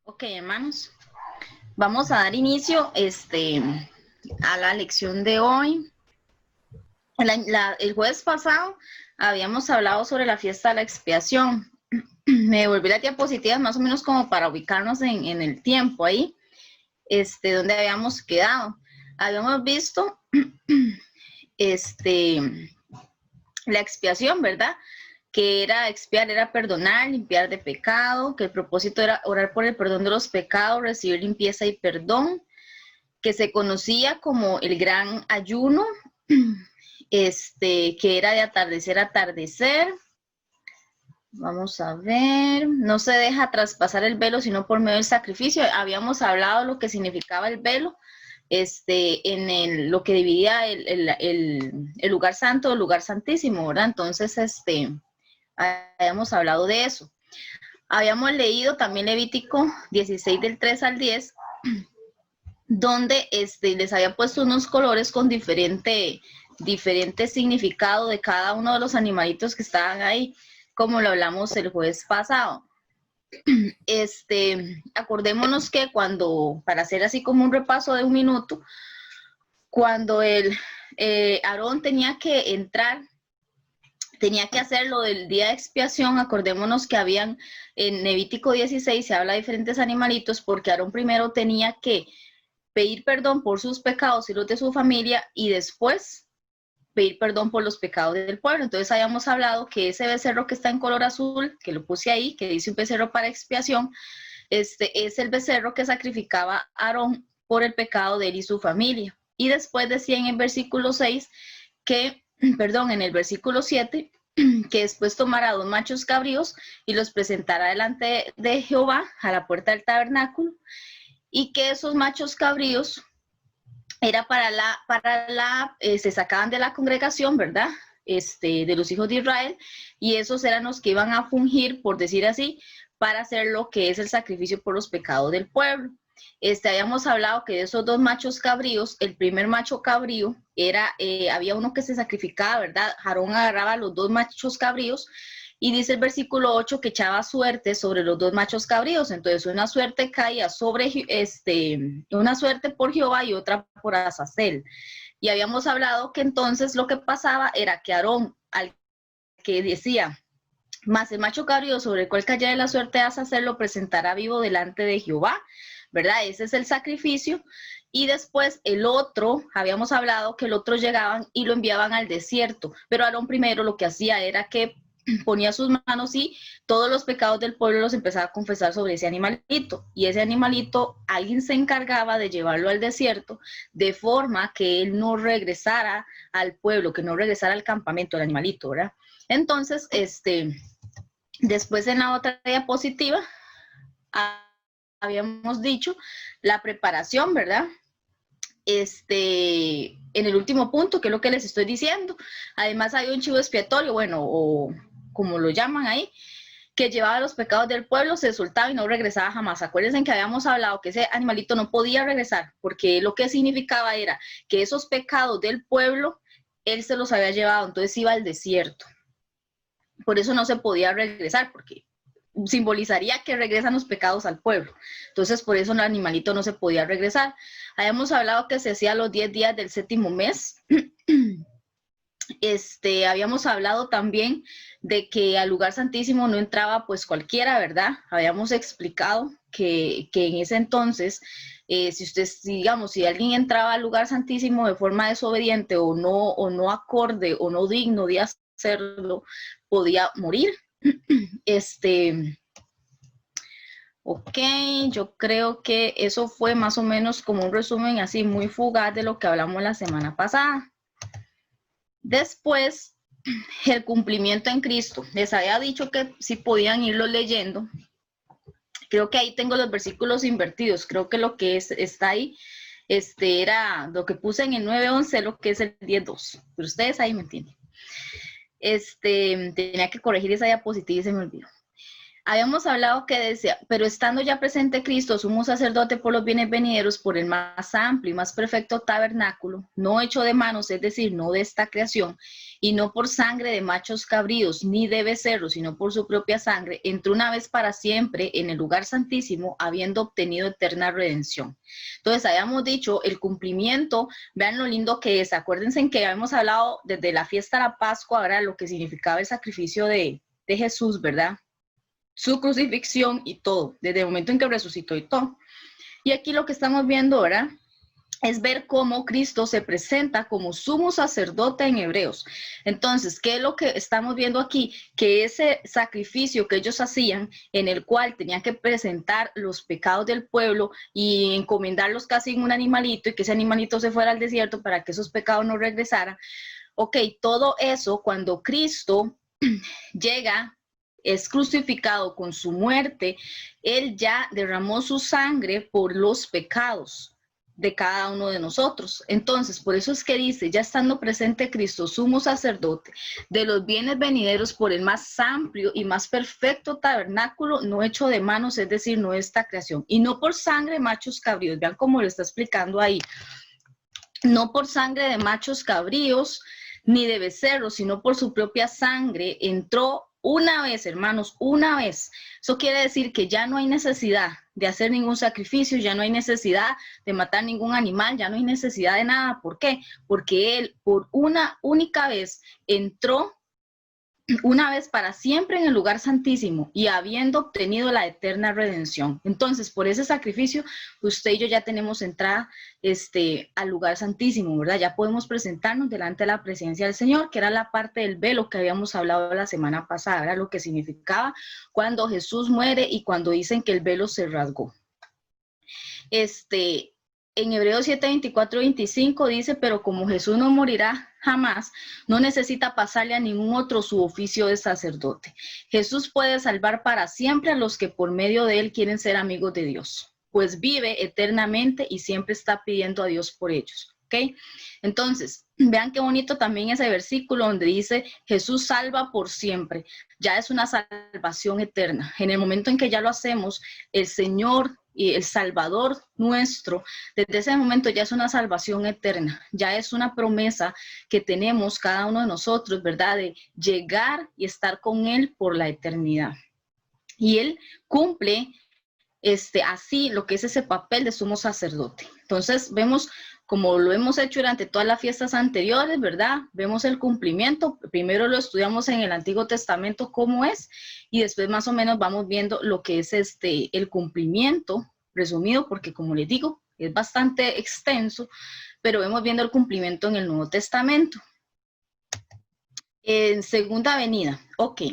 Ok, hermanos, vamos a dar inicio a la lección de hoy. El jueves pasado habíamos hablado sobre la fiesta de la expiación. Me devolví las diapositivas más o menos como para ubicarnos en el tiempo ahí, donde habíamos quedado. Habíamos visto la expiación, ¿verdad? Que era expiar, era perdonar, limpiar de pecado, que el propósito era orar por el perdón de los pecados, recibir limpieza y perdón, que se conocía como el gran ayuno, que era de atardecer a atardecer. Vamos a ver, no se deja traspasar el velo sino por medio del sacrificio. Habíamos hablado lo que significaba el velo, lo que dividía el lugar santo del lugar santísimo, ¿verdad? Entonces, habíamos hablado de eso. Habíamos leído también Levítico 16 del 3 al 10, donde les había puesto unos colores con diferente significado de cada uno de los animalitos que estaban ahí, como lo hablamos el jueves pasado. Acordémonos que para hacer así como un repaso de un minuto, cuando Aarón tenía que entrar, tenía que hacer lo del día de expiación. Acordémonos que habían, en Levítico 16 se habla de diferentes animalitos, porque Aarón primero tenía que pedir perdón por sus pecados y los de su familia, y después pedir perdón por los pecados del pueblo. Entonces habíamos hablado que ese becerro que está en color azul, que lo puse ahí, que dice un becerro para expiación, es el becerro que sacrificaba Aarón por el pecado de él y su familia. Y después decía en el versículo 6 que, en el versículo 7, que después tomará 2 machos cabríos y los presentará delante de Jehová a la puerta del tabernáculo, y que esos machos cabríos era se sacaban de la congregación, ¿verdad? De los hijos de Israel, y esos eran los que iban a fungir, por decir así, para hacer lo que es el sacrificio por los pecados del pueblo. Habíamos hablado que de esos 2 machos cabríos, el primer macho cabrío era, había uno que se sacrificaba, ¿verdad? Aarón agarraba los 2 machos cabríos, y dice el versículo 8 que echaba suerte sobre los 2 machos cabríos. Entonces una suerte caía sobre, una suerte por Jehová y otra por Azazel. Y habíamos hablado que entonces lo que pasaba era que Aarón, al que decía, más el macho cabrío sobre el cual cayera la suerte de Azazel, lo presentará vivo delante de Jehová, ¿verdad? Ese es el sacrificio. Y después el otro, habíamos hablado que el otro llegaban y lo enviaban al desierto, pero Aarón primero lo que hacía era que ponía sus manos y todos los pecados del pueblo los empezaba a confesar sobre ese animalito, y ese animalito alguien se encargaba de llevarlo al desierto, de forma que él no regresara al pueblo, que no regresara al campamento el animalito, ¿verdad? Entonces, después en la otra diapositiva habíamos dicho la preparación, ¿verdad? En el último punto, que es lo que les estoy diciendo. Además hay un chivo expiatorio, bueno, o como lo llaman ahí, que llevaba los pecados del pueblo, se soltaba y no regresaba jamás. Acuérdense que habíamos hablado que ese animalito no podía regresar, porque lo que significaba era que esos pecados del pueblo, él se los había llevado, entonces iba al desierto. Por eso no se podía regresar, porque simbolizaría que regresan los pecados al pueblo. Entonces, por eso el animalito no se podía regresar. Habíamos hablado que se hacía los 10 días del séptimo mes. Habíamos hablado también de que al lugar santísimo no entraba pues cualquiera, ¿verdad? Habíamos explicado que en ese entonces, si alguien entraba al lugar santísimo de forma desobediente o no acorde o no digno de hacerlo, podía morir. Ok, yo creo que eso fue más o menos como un resumen así muy fugaz de lo que hablamos la semana pasada. Después, el cumplimiento en Cristo. Les había dicho que si podían irlo leyendo. Creo que ahí tengo los versículos invertidos. Creo que lo que está ahí, era lo que puse en el 9:11, lo que es el 10:2. Pero ustedes ahí me entienden. Tenía que corregir esa diapositiva y se me olvidó. Habíamos hablado que decía, pero estando ya presente Cristo, sumo sacerdote por los bienes venideros, por el más amplio y más perfecto tabernáculo, no hecho de manos, es decir, no de esta creación, y no por sangre de machos cabríos, ni de becerros, sino por su propia sangre, entró una vez para siempre en el lugar santísimo, habiendo obtenido eterna redención. Entonces, habíamos dicho, el cumplimiento, vean lo lindo que es. Acuérdense en que habíamos hablado desde la fiesta de la Pascua, ahora lo que significaba el sacrificio de Jesús, ¿verdad? Su crucifixión y todo, desde el momento en que resucitó y todo. Y aquí lo que estamos viendo ahora es ver cómo Cristo se presenta como sumo sacerdote en Hebreos. Entonces, ¿qué es lo que estamos viendo aquí? Que ese sacrificio que ellos hacían, en el cual tenían que presentar los pecados del pueblo y encomendarlos casi en un animalito, y que ese animalito se fuera al desierto para que esos pecados no regresaran. Ok, todo eso, cuando Cristo llega, es crucificado con su muerte, él ya derramó su sangre por los pecados de cada uno de nosotros. Entonces, por eso es que dice, ya estando presente Cristo, sumo sacerdote de los bienes venideros por el más amplio y más perfecto tabernáculo, no hecho de manos, es decir, no esta creación, y no por sangre de machos cabríos. Vean cómo lo está explicando ahí. No por sangre de machos cabríos, ni de becerros, sino por su propia sangre, entró una vez, hermanos, una vez. Eso quiere decir que ya no hay necesidad de hacer ningún sacrificio, ya no hay necesidad de matar ningún animal, ya no hay necesidad de nada. ¿Por qué? Porque Él por una única vez entró una vez para siempre en el lugar santísimo y habiendo obtenido la eterna redención. Entonces, por ese sacrificio, usted y yo ya tenemos entrada al lugar santísimo, ¿verdad? Ya podemos presentarnos delante de la presencia del Señor, que era la parte del velo que habíamos hablado la semana pasada, era lo que significaba cuando Jesús muere y cuando dicen que el velo se rasgó. En Hebreos 7, 24, 25 dice, pero como Jesús no morirá jamás, no necesita pasarle a ningún otro su oficio de sacerdote. Jesús puede salvar para siempre a los que por medio de él quieren ser amigos de Dios, pues vive eternamente y siempre está pidiendo a Dios por ellos. ¿Ok? Entonces, vean qué bonito también ese versículo donde dice, Jesús salva por siempre. Ya es una salvación eterna. En el momento en que ya lo hacemos, el Señor y el Salvador nuestro, desde ese momento ya es una salvación eterna, ya es una promesa que tenemos cada uno de nosotros, ¿verdad? De llegar y estar con Él por la eternidad. Y Él cumple así lo que es ese papel de sumo sacerdote. Entonces vemos como lo hemos hecho durante todas las fiestas anteriores, ¿verdad? Vemos el cumplimiento, primero lo estudiamos en el Antiguo Testamento cómo es, y después más o menos vamos viendo lo que es el cumplimiento, resumido, porque como les digo, es bastante extenso, pero vemos viendo el cumplimiento en el Nuevo Testamento. En segunda venida, ok.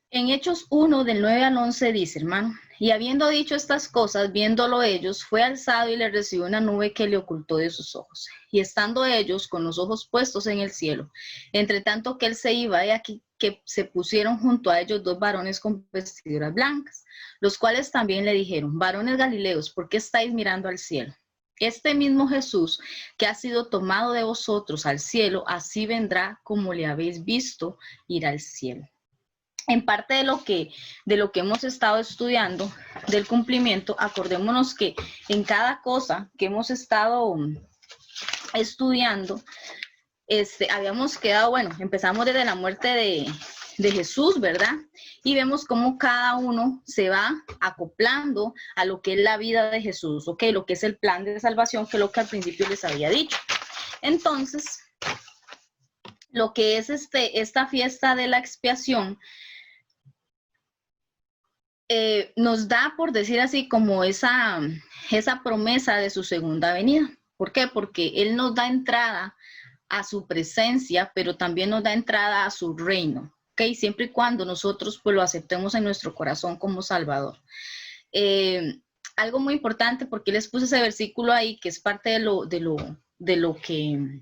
En Hechos 1, del 9 al 11 dice, hermano, y habiendo dicho estas cosas, viéndolo ellos, fue alzado y le recibió una nube que le ocultó de sus ojos. Y estando ellos con los ojos puestos en el cielo, entre tanto que él se iba, de aquí que se pusieron junto a ellos dos varones con vestiduras blancas, los cuales también le dijeron, varones galileos, ¿por qué estáis mirando al cielo? Este mismo Jesús que ha sido tomado de vosotros al cielo, así vendrá como le habéis visto ir al cielo. En parte de lo que hemos estado estudiando del cumplimiento, acordémonos que en cada cosa que hemos estado estudiando, habíamos quedado, bueno, empezamos desde la muerte de Jesús, ¿verdad? Y vemos cómo cada uno se va acoplando a lo que es la vida de Jesús, ¿ok? Lo que es el plan de salvación, que es lo que al principio les había dicho. Entonces, lo que es esta fiesta de la expiación, nos da, por decir así, como esa promesa de su segunda venida. ¿Por qué? Porque Él nos da entrada a su presencia, pero también nos da entrada a su reino, ¿ok? Siempre y cuando nosotros pues lo aceptemos en nuestro corazón como Salvador. Algo muy importante, porque les puse ese versículo ahí, que es parte de lo que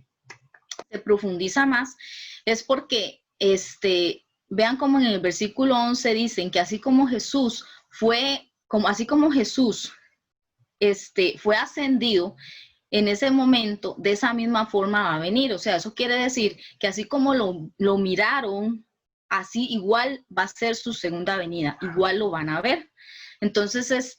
se profundiza más, es porque vean como en el versículo 11 dicen que así como Jesús fue ascendido, en ese momento, de esa misma forma va a venir. O sea, eso quiere decir que así como lo miraron así igual va a ser su segunda venida, igual lo van a ver. Entonces,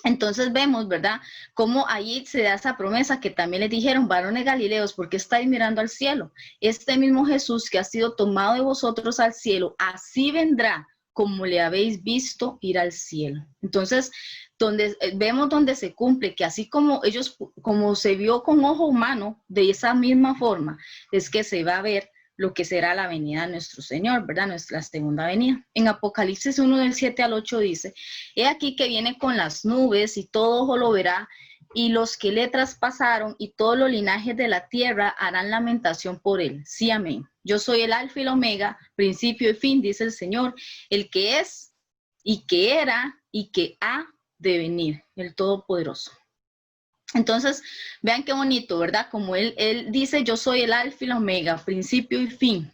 entonces vemos, ¿verdad? Cómo ahí se da esa promesa que también les dijeron, varones galileos, ¿por qué estáis mirando al cielo? Este mismo Jesús que ha sido tomado de vosotros al cielo, así vendrá como le habéis visto ir al cielo. Entonces, vemos donde se cumple, que así como ellos, como se vio con ojo humano, de esa misma forma, es que se va a ver lo que será la venida de nuestro Señor, ¿verdad? Nuestra segunda venida. En Apocalipsis 1 del 7 al 8 dice, he aquí que viene con las nubes y todo ojo lo verá, y los que le traspasaron y todos los linajes de la tierra harán lamentación por él. Sí, amén. Yo soy el alfa y el omega, principio y fin, dice el Señor, el que es y que era y que ha de venir, el Todopoderoso. Entonces, vean qué bonito, ¿verdad? Como él dice, yo soy el alfa y el omega, principio y fin,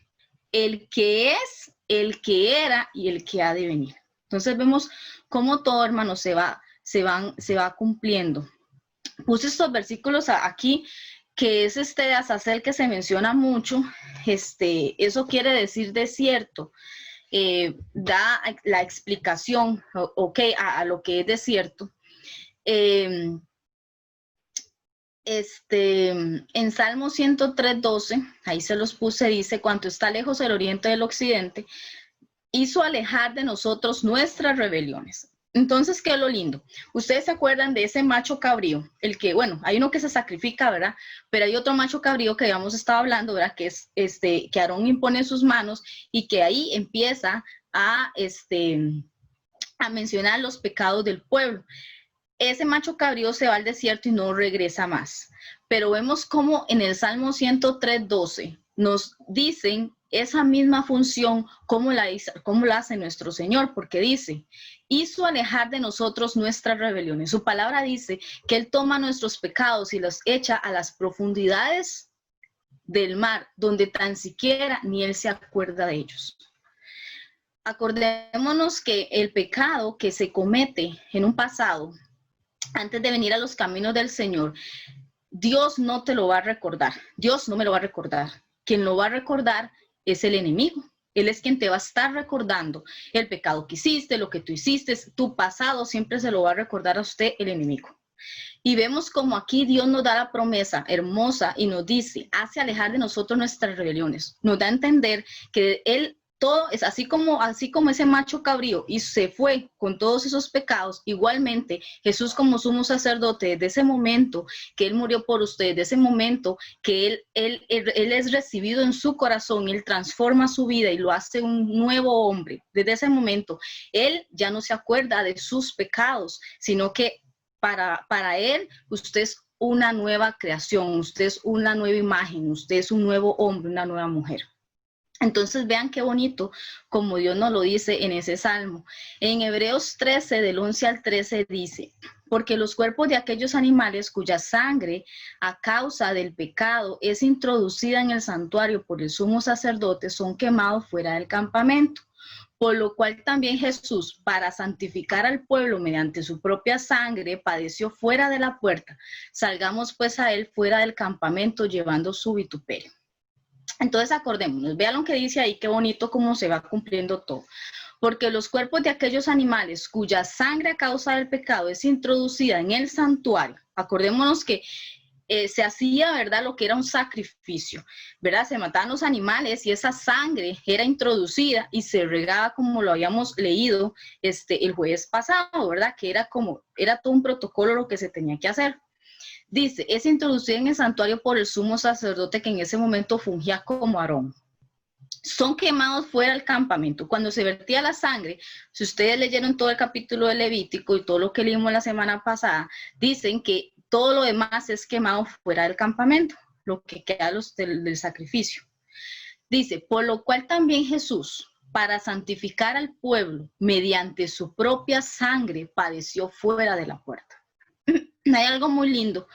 el que es, el que era y el que ha de venir. Entonces vemos cómo todo, hermano, se va cumpliendo. Puse estos versículos aquí, que es de Azazel que se menciona mucho, eso quiere decir desierto, da la explicación, ok, a lo que es desierto. En Salmo 103:12, ahí se los puse, dice, cuanto está lejos el oriente del occidente, hizo alejar de nosotros nuestras rebeliones. Entonces, ¿qué es lo lindo? Ustedes se acuerdan de ese macho cabrío, el que, bueno, hay uno que se sacrifica, ¿verdad? Pero hay otro macho cabrío que habíamos estado hablando, ¿verdad? Que es que Aarón impone sus manos y que ahí empieza a mencionar los pecados del pueblo. Ese macho cabrío se va al desierto y no regresa más. Pero vemos cómo en el Salmo 103:12 nos dicen esa misma función, cómo la hace nuestro Señor, porque dice, hizo alejar de nosotros nuestras rebeliones. Su palabra dice que Él toma nuestros pecados y los echa a las profundidades del mar, donde tan siquiera ni Él se acuerda de ellos. Acordémonos que el pecado que se comete en un pasado, antes de venir a los caminos del Señor, Dios no te lo va a recordar. Dios no me lo va a recordar. Quien lo va a recordar es el enemigo. Él es quien te va a estar recordando el pecado que hiciste, lo que tú hiciste, tu pasado, siempre se lo va a recordar a usted el enemigo. Y vemos como aquí Dios nos da la promesa hermosa y nos dice, hace alejar de nosotros nuestras rebeliones. Nos da a entender que Él todo es así como ese macho cabrío y se fue con todos esos pecados. Igualmente, Jesús como sumo sacerdote, desde ese momento que Él murió por ustedes, de ese momento que él es recibido en su corazón, Él transforma su vida y lo hace un nuevo hombre. Desde ese momento, Él ya no se acuerda de sus pecados, sino que para Él, usted es una nueva creación, usted es una nueva imagen, usted es un nuevo hombre, una nueva mujer. Entonces vean qué bonito como Dios nos lo dice en ese salmo. En Hebreos 13, del 11 al 13 dice, porque los cuerpos de aquellos animales cuya sangre a causa del pecado es introducida en el santuario por el sumo sacerdote son quemados fuera del campamento. Por lo cual también Jesús, para santificar al pueblo mediante su propia sangre, padeció fuera de la puerta. Salgamos pues a él fuera del campamento llevando su vituperio. Entonces acordémonos, vean lo que dice ahí, qué bonito cómo se va cumpliendo todo. Porque los cuerpos de aquellos animales cuya sangre a causa del pecado es introducida en el santuario, acordémonos que se hacía, ¿verdad? Lo que era un sacrificio, ¿verdad? Se mataban los animales y esa sangre era introducida y se regaba como lo habíamos leído el jueves pasado, ¿verdad? Que era todo un protocolo lo que se tenía que hacer. Dice, es introducida en el santuario por el sumo sacerdote que en ese momento fungía como Aarón. Son quemados fuera del campamento. Cuando se vertía la sangre, si ustedes leyeron todo el capítulo de Levítico y todo lo que leímos la semana pasada, dicen que todo lo demás es quemado fuera del campamento, lo que queda del sacrificio. Dice, por lo cual también Jesús, para santificar al pueblo, mediante su propia sangre, padeció fuera de la puerta. Hay algo muy lindo,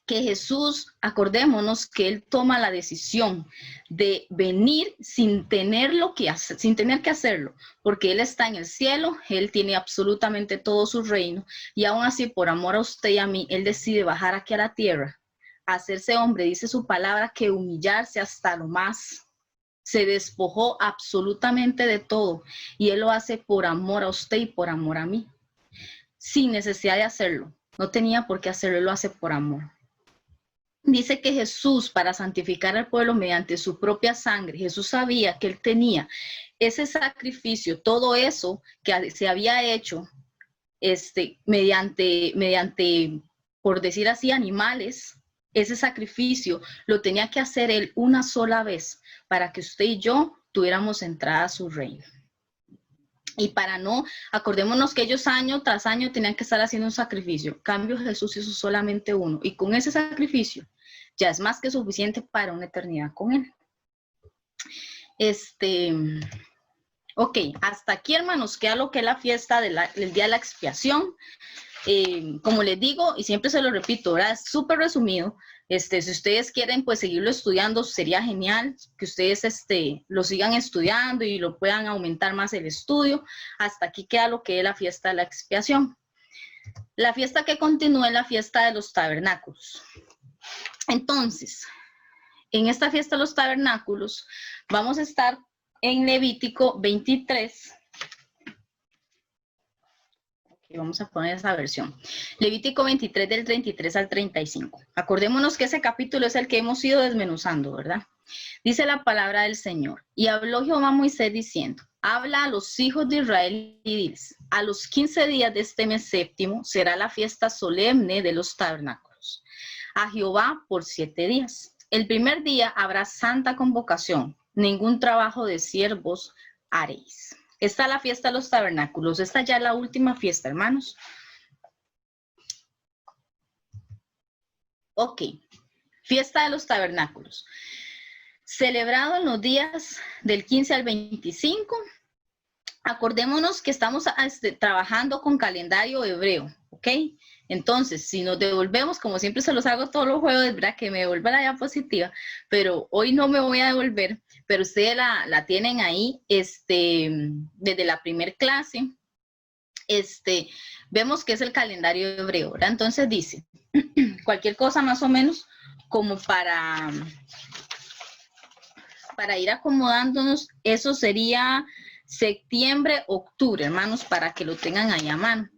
que Jesús, acordémonos que Él toma la decisión de venir sin tener que hacerlo, porque Él está en el cielo, Él tiene absolutamente todo su reino, y aún así, por amor a usted y a mí, Él decide bajar aquí a la tierra, hacerse hombre, dice su palabra, que humillarse hasta lo más se despojó absolutamente de todo y Él lo hace por amor a usted y por amor a mí, sin necesidad de hacerlo. No tenía por qué hacerlo, Él lo hace por amor. Dice que Jesús, para santificar al pueblo mediante su propia sangre, Jesús sabía que Él tenía ese sacrificio, todo eso que se había hecho mediante, por decir así, animales, ese sacrificio lo tenía que hacer Él una sola vez para que usted y yo tuviéramos entrada a su reino. Y para no, acordémonos que ellos año tras año tenían que estar haciendo un sacrificio. En cambio, Jesús hizo solamente uno. Y con ese sacrificio ya es más que suficiente para una eternidad con Él. Ok, hasta aquí, hermanos, queda lo que es la fiesta del día de la expiación. Como les digo, y siempre se lo repito, ¿verdad? Es súper resumido. Si ustedes quieren pues seguirlo estudiando, sería genial que ustedes lo sigan estudiando y lo puedan aumentar más el estudio. Hasta aquí queda lo que es la fiesta de la expiación. La fiesta que continúa es la fiesta de los tabernáculos. Entonces, en esta fiesta de los tabernáculos vamos a estar en Levítico 23. Vamos a poner esa versión. Levítico 23 del 33 al 35. Acordémonos que ese capítulo es el que hemos ido desmenuzando, ¿verdad? Dice la palabra del Señor. Y habló Jehová a Moisés diciendo, habla a los hijos de Israel y diles, a los 15 días de este mes séptimo será la fiesta solemne de los tabernáculos. A Jehová por 7 días. El primer día habrá santa convocación. Ningún trabajo de siervos haréis. Esta es la fiesta de los tabernáculos. Esta ya es la última fiesta, hermanos. Ok. Fiesta de los tabernáculos. Celebrado en los días del 15 al 25. Acordémonos que estamos trabajando con calendario hebreo. Ok. Entonces, si nos devolvemos, como siempre se los hago todos los jueves, ¿verdad? Que me devuelva la diapositiva, pero hoy no me voy a devolver, pero ustedes la tienen ahí desde la primer clase. Vemos que es el calendario hebreo, ¿verdad? Entonces dice, cualquier cosa más o menos como para ir acomodándonos, eso sería septiembre, octubre, hermanos, para que lo tengan ahí a mano.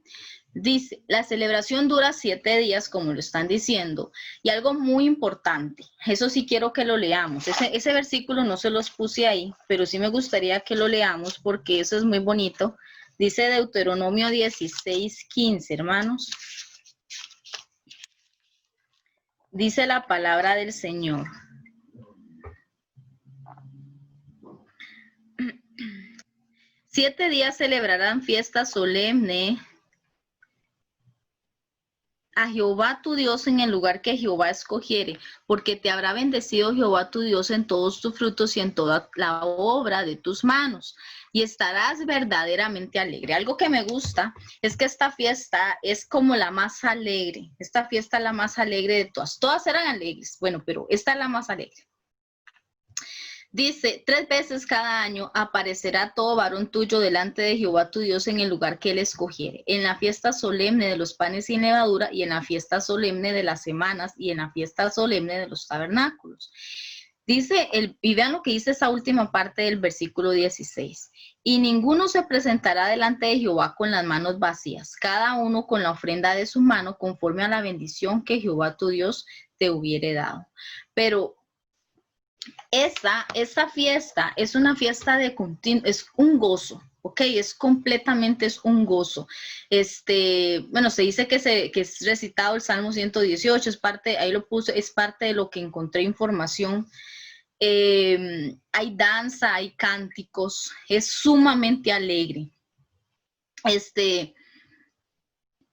Dice, la celebración dura 7 días, como lo están diciendo, y algo muy importante, eso sí quiero que lo leamos, ese versículo no se los puse ahí, pero sí me gustaría que lo leamos porque eso es muy bonito. Dice Deuteronomio 16:15, hermanos. Dice la palabra del Señor. «7 días celebrarán fiesta solemne a Jehová tu Dios en el lugar que Jehová escogiere, porque te habrá bendecido Jehová tu Dios en todos tus frutos y en toda la obra de tus manos, y estarás verdaderamente alegre». Algo que me gusta es que esta fiesta es como la más alegre. Esta fiesta es la más alegre de todas. Todas eran alegres, bueno, pero esta es la más alegre. Dice, 3 veces cada año aparecerá todo varón tuyo delante de Jehová tu Dios en el lugar que él escogiere, en la fiesta solemne de los panes sin levadura y en la fiesta solemne de las semanas y en la fiesta solemne de los tabernáculos. Dice, y vean lo que dice esa última parte del versículo 16. Y ninguno se presentará delante de Jehová con las manos vacías, cada uno con la ofrenda de su mano conforme a la bendición que Jehová tu Dios te hubiere dado. Pero esa fiesta es una fiesta de continuo, es un gozo, ¿ok? Es un gozo. Bueno, se dice que es recitado el Salmo 118, es parte, ahí lo puse, es parte de lo que encontré información. Hay danza, hay cánticos, es sumamente alegre.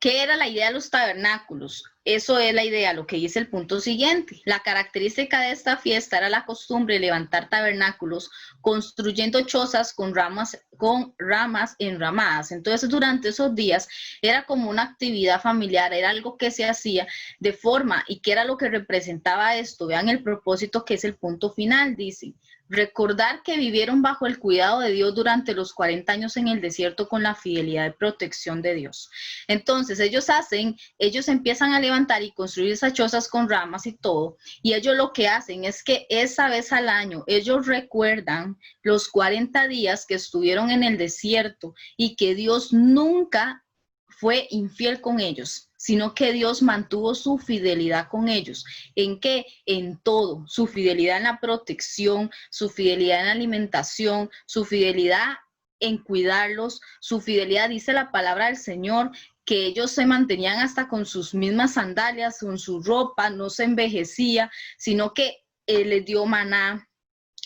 ¿Qué era la idea de los tabernáculos? Eso es la idea, lo que dice el punto siguiente. La característica de esta fiesta era la costumbre de levantar tabernáculos construyendo chozas con ramas enramadas. Entonces, durante esos días era como una actividad familiar, era algo que se hacía de forma, y que era lo que representaba esto. Vean el propósito que es el punto final, dice, recordar que vivieron bajo el cuidado de Dios durante los 40 años en el desierto con la fidelidad y protección de Dios. Entonces ellos empiezan a levantar y construir esas chozas con ramas y todo, y ellos lo que hacen es que esa vez al año ellos recuerdan los 40 días que estuvieron en el desierto y que Dios nunca fue infiel con ellos, sino que Dios mantuvo su fidelidad con ellos. ¿En qué? En todo. Su fidelidad en la protección, su fidelidad en la alimentación, su fidelidad en cuidarlos, su fidelidad, dice la palabra del Señor, que ellos se mantenían hasta con sus mismas sandalias, con su ropa, no se envejecía, sino que Él les dio maná,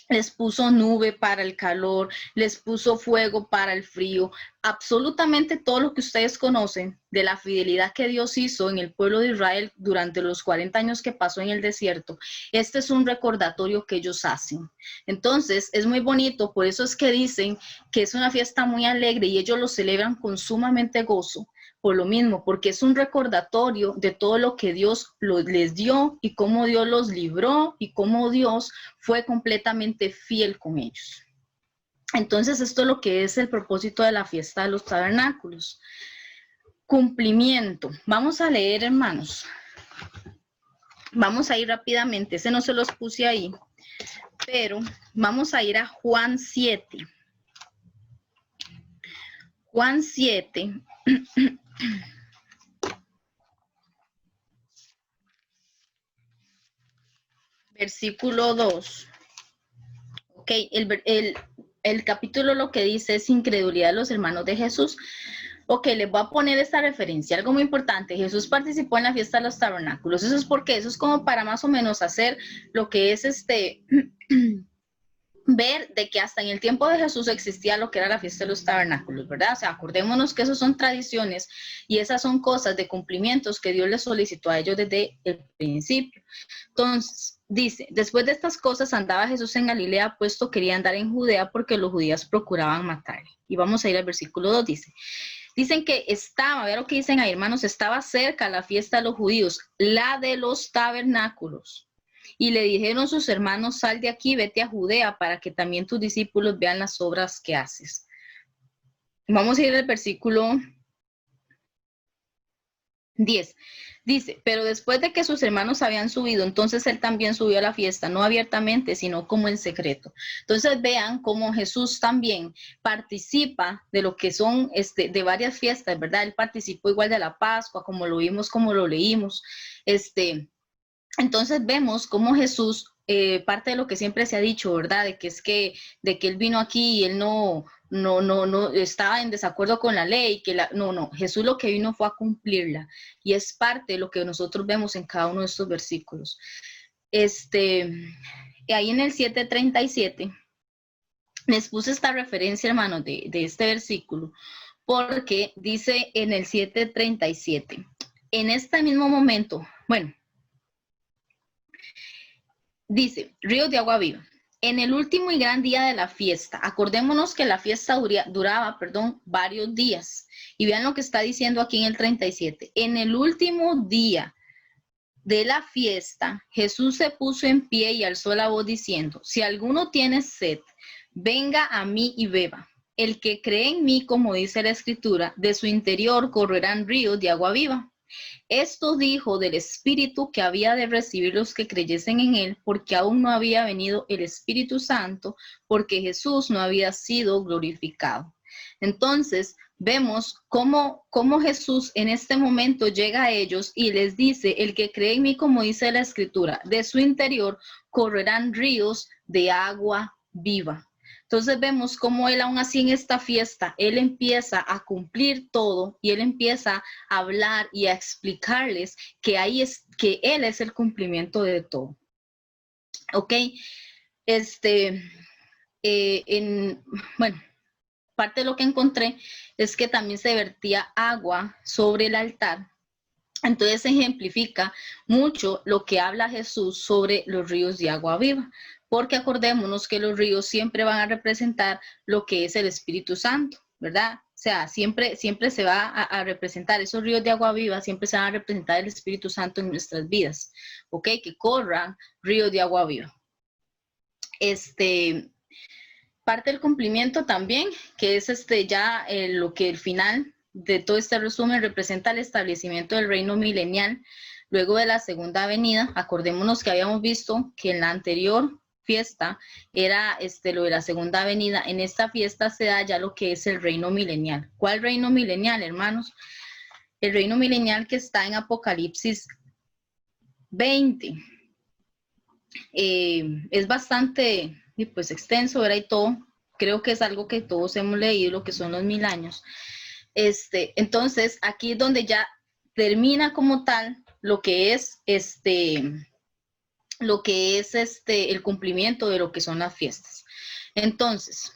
les puso nube para el calor, les puso fuego para el frío, absolutamente todo lo que ustedes conocen de la fidelidad que Dios hizo en el pueblo de Israel durante los 40 años que pasó en el desierto. Este es un recordatorio que ellos hacen. Entonces, es muy bonito, por eso es que dicen que es una fiesta muy alegre y ellos lo celebran con sumamente gozo. Por lo mismo, porque es un recordatorio de todo lo que Dios les dio y cómo Dios los libró y cómo Dios fue completamente fiel con ellos. Entonces, esto es lo que es el propósito de la fiesta de los tabernáculos. Cumplimiento. Vamos a leer, hermanos. Vamos a ir rápidamente. Ese no se los puse ahí, pero vamos a ir a Juan 7. Juan 7. Versículo 2. Ok, el capítulo lo que dice es incredulidad de los hermanos de Jesús. Ok, les voy a poner esta referencia, algo muy importante. Jesús participó en la fiesta de los tabernáculos. Eso es porque eso es como para más o menos hacer lo que es ver de que hasta en el tiempo de Jesús existía lo que era la fiesta de los tabernáculos, ¿verdad? O sea, acordémonos que esas son tradiciones y esas son cosas de cumplimientos que Dios les solicitó a ellos desde el principio. Entonces, dice, después de estas cosas andaba Jesús en Galilea, puesto quería andar en Judea porque los judíos procuraban matarle. Y vamos a ir al versículo 2, dicen que estaba, vean lo que dicen ahí, hermanos, estaba cerca la fiesta de los judíos, la de los tabernáculos. Y le dijeron sus hermanos, sal de aquí, vete a Judea, para que también tus discípulos vean las obras que haces. Vamos a ir al versículo 10. Dice, pero después de que sus hermanos habían subido, entonces él también subió a la fiesta, no abiertamente, sino como en secreto. Entonces vean cómo Jesús también participa de lo que son de varias fiestas, ¿verdad? Él participó igual de la Pascua, como lo vimos, como lo leímos, Entonces vemos cómo Jesús, parte de lo que siempre se ha dicho, ¿verdad? De que él vino aquí y él no estaba en desacuerdo con la ley, no, Jesús lo que vino fue a cumplirla y es parte de lo que nosotros vemos en cada uno de estos versículos. Ahí en el 7:37 les puse esta referencia, hermano, de este versículo, porque dice en el 7:37, en este mismo momento, bueno, dice, ríos de agua viva. En el último y gran día de la fiesta, acordémonos que la fiesta duraba varios días. Y vean lo que está diciendo aquí en el 37. En el último día de la fiesta, Jesús se puso en pie y alzó la voz diciendo, si alguno tiene sed, venga a mí y beba. El que cree en mí, como dice la Escritura, de su interior correrán ríos de agua viva. Esto dijo del Espíritu que había de recibir los que creyesen en él, porque aún no había venido el Espíritu Santo, porque Jesús no había sido glorificado. Entonces, vemos cómo Jesús en este momento llega a ellos y les dice, el que cree en mí, como dice la Escritura, de su interior correrán ríos de agua viva. Entonces vemos cómo él aún así en esta fiesta, él empieza a cumplir todo y él empieza a hablar y a explicarles que que él es el cumplimiento de todo. ¿Ok? Bueno, parte de lo que encontré es que también se vertía agua sobre el altar. Entonces ejemplifica mucho lo que habla Jesús sobre los ríos de agua viva, porque acordémonos que los ríos siempre van a representar lo que es el Espíritu Santo, ¿verdad? O sea, siempre se va a representar, esos ríos de agua viva siempre se van a representar el Espíritu Santo en nuestras vidas, ¿ok? Que corran ríos de agua viva. Parte del cumplimiento también, que es ya lo que el final de todo este resumen representa el establecimiento del reino milenial luego de la segunda venida. Acordémonos que habíamos visto que en la anterior fiesta era lo de la segunda venida. En esta fiesta se da ya lo que es el reino milenial. ¿Cuál reino milenial, hermanos? El reino milenial que está en Apocalipsis 20. Es bastante pues extenso, ¿verdad? Y todo, creo que es algo que todos hemos leído, lo que son los 1000 años. Entonces, aquí es donde ya termina como tal lo que es el cumplimiento de lo que son las fiestas. Entonces,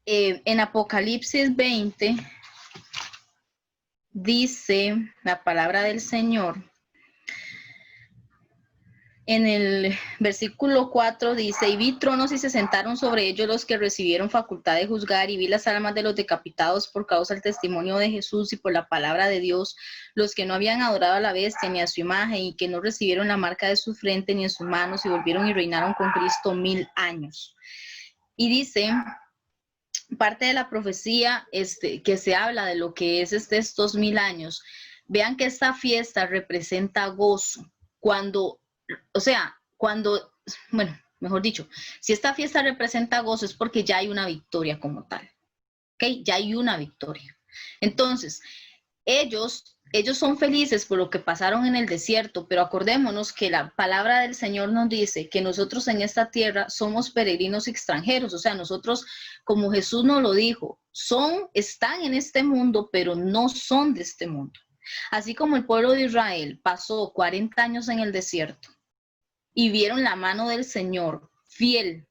en Apocalipsis 20 dice la palabra del Señor. En el versículo 4 dice, y vi tronos y se sentaron sobre ellos los que recibieron facultad de juzgar, y vi las almas de los decapitados por causa del testimonio de Jesús y por la palabra de Dios, los que no habían adorado a la bestia ni a su imagen, y que no recibieron la marca de su frente ni en sus manos, y volvieron y reinaron con Cristo 1000 años. Y dice, parte de la profecía que se habla de lo que es estos 1000 años, vean que esta fiesta representa gozo, mejor dicho, si esta fiesta representa gozo es porque ya hay una victoria como tal, ¿ok? Ya hay una victoria. Entonces, ellos son felices por lo que pasaron en el desierto, pero acordémonos que la palabra del Señor nos dice que nosotros en esta tierra somos peregrinos extranjeros, o sea, nosotros, como Jesús nos lo dijo, están en este mundo, pero no son de este mundo. Así como el pueblo de Israel pasó 40 años en el desierto, y vieron la mano del Señor fiel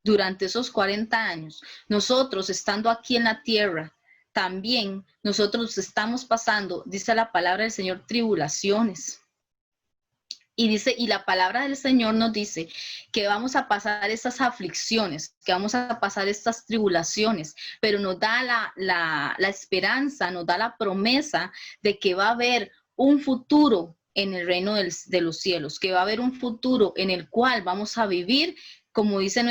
durante esos 40 años. Nosotros, estando aquí en la tierra, también nosotros estamos pasando, dice la palabra del Señor, tribulaciones. Y dice, y la palabra del Señor nos dice que vamos a pasar estas aflicciones, que vamos a pasar estas tribulaciones, pero nos da la esperanza, nos da la promesa de que va a haber un futuro en el reino de los cielos, que va a haber un futuro en el cual vamos a vivir, como dice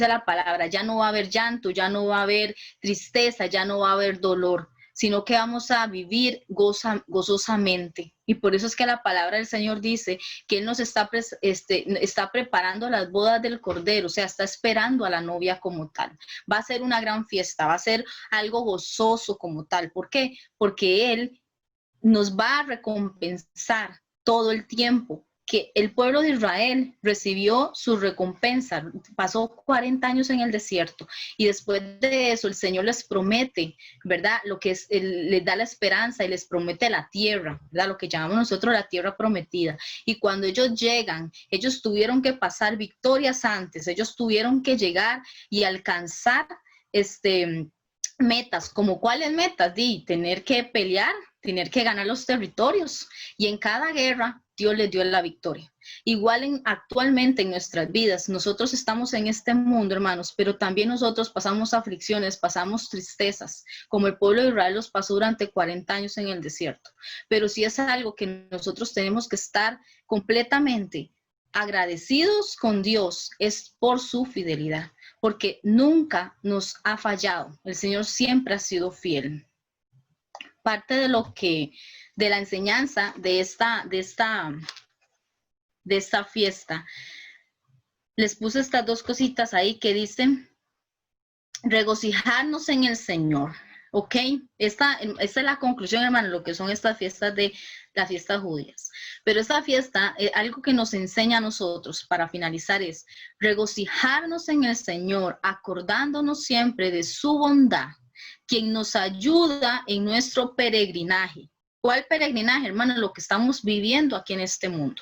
la palabra, ya no va a haber llanto, ya no va a haber tristeza, ya no va a haber dolor, sino que vamos a vivir gozosamente. Y por eso es que la palabra del Señor dice que Él nos está preparando las bodas del Cordero, o sea, está esperando a la novia como tal. Va a ser una gran fiesta, va a ser algo gozoso como tal. ¿Por qué? Porque Él nos va a recompensar todo el tiempo. Que el pueblo de Israel recibió su recompensa, pasó 40 años en el desierto y después de eso el Señor les promete, ¿verdad? Lo que les da la esperanza y les promete la tierra, ¿verdad? Lo que llamamos nosotros la tierra prometida. Y cuando ellos llegan, ellos tuvieron que pasar victorias antes, ellos tuvieron que llegar y alcanzar metas, como cuáles metas, tener que pelear, tener que ganar los territorios, y en cada guerra Dios les dio la victoria. Igual actualmente en nuestras vidas, nosotros estamos en este mundo, hermanos, pero también nosotros pasamos aflicciones, pasamos tristezas, como el pueblo de Israel los pasó durante 40 años en el desierto. Pero sí es algo que nosotros tenemos que estar completamente agradecidos con Dios, es por su fidelidad, porque nunca nos ha fallado. El Señor siempre ha sido fiel. Parte de la enseñanza de esta fiesta, les puse estas dos cositas ahí que dicen regocijarnos en el Señor, ¿ok? Esta es la conclusión, hermano, lo que son estas fiestas las fiestas judías. Pero esta fiesta, algo que nos enseña a nosotros para finalizar es regocijarnos en el Señor, acordándonos siempre de su bondad, quien nos ayuda en nuestro peregrinaje. ¿Cuál peregrinaje, hermano? Lo que estamos viviendo aquí en este mundo.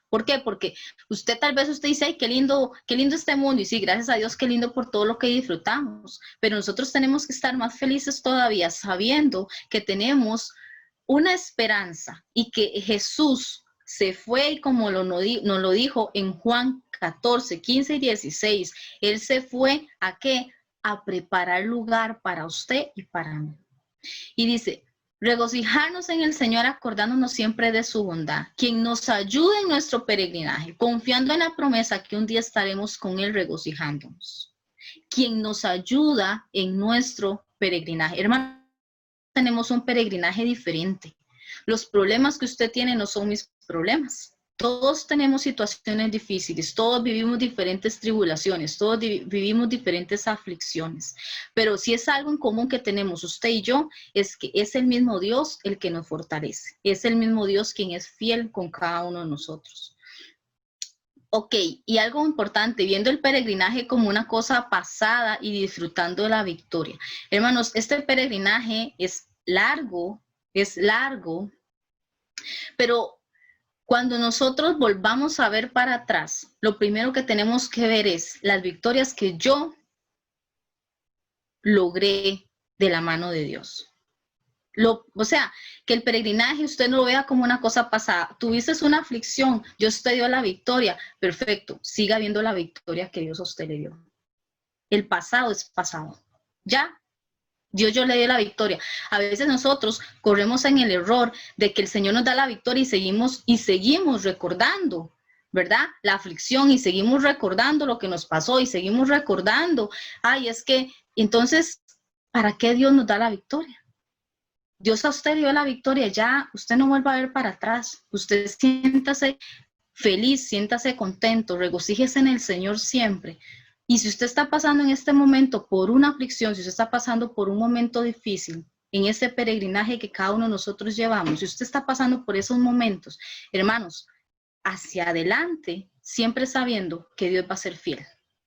¿Por qué? Porque tal vez usted dice, ay, qué lindo este mundo, y sí, gracias a Dios, qué lindo por todo lo que disfrutamos, pero nosotros tenemos que estar más felices todavía sabiendo que tenemos una esperanza y que Jesús se fue, y como nos lo dijo en Juan 14, 15 y 16, Él se fue ¿a qué? A preparar lugar para usted y para mí. Y dice, Regocijarnos en el Señor, acordándonos siempre de su bondad, quien nos ayude en nuestro peregrinaje, confiando en la promesa que un día estaremos con Él regocijándonos. Quien nos ayuda en nuestro peregrinaje. Hermanos, tenemos un peregrinaje diferente. Los problemas que usted tiene no son mis problemas. Todos tenemos situaciones difíciles, todos vivimos diferentes tribulaciones, todos vivimos diferentes aflicciones, pero si es algo en común que tenemos usted y yo, es que es el mismo Dios el que nos fortalece, es el mismo Dios quien es fiel con cada uno de nosotros. Ok, y algo importante, viendo el peregrinaje como una cosa pasada y disfrutando de la victoria. Hermanos, este peregrinaje es largo, pero cuando nosotros volvamos a ver para atrás, lo primero que tenemos que ver es las victorias que yo logré de la mano de Dios. O sea, que el peregrinaje usted no lo vea como una cosa pasada. Tuviste una aflicción, Dios te dio la victoria, perfecto, siga viendo la victoria que Dios a usted le dio. El pasado es pasado, ya. Dios yo le dio la victoria. A veces nosotros corremos en el error de que el Señor nos da la victoria y seguimos recordando, ¿verdad? La aflicción y seguimos recordando lo que nos pasó y seguimos recordando. Ay, es que, entonces, ¿para qué Dios nos da la victoria? Dios a usted dio la victoria, ya usted no vuelva a ver para atrás. Usted siéntase feliz, siéntase contento, regocíjese en el Señor siempre. Y si usted está pasando en este momento por una aflicción, si usted está pasando por un momento difícil, en ese peregrinaje que cada uno de nosotros llevamos, si usted está pasando por esos momentos, hermanos, hacia adelante, siempre sabiendo que Dios va a ser fiel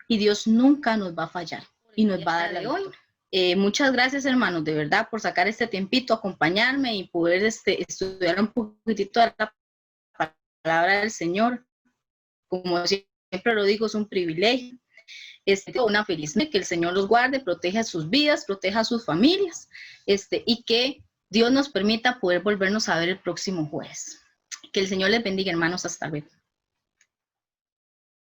y Dios nunca nos va a fallar y nos va a dar la victoria. Muchas gracias, hermanos, de verdad, por sacar este tiempito, acompañarme y poder estudiar un poquitito de la palabra del Señor. Como siempre lo digo, es un privilegio. Una feliz noche, que el Señor los guarde, proteja sus vidas, proteja a sus familias, y que Dios nos permita poder volvernos a ver el próximo jueves. Que el Señor les bendiga, hermanos, hasta luego.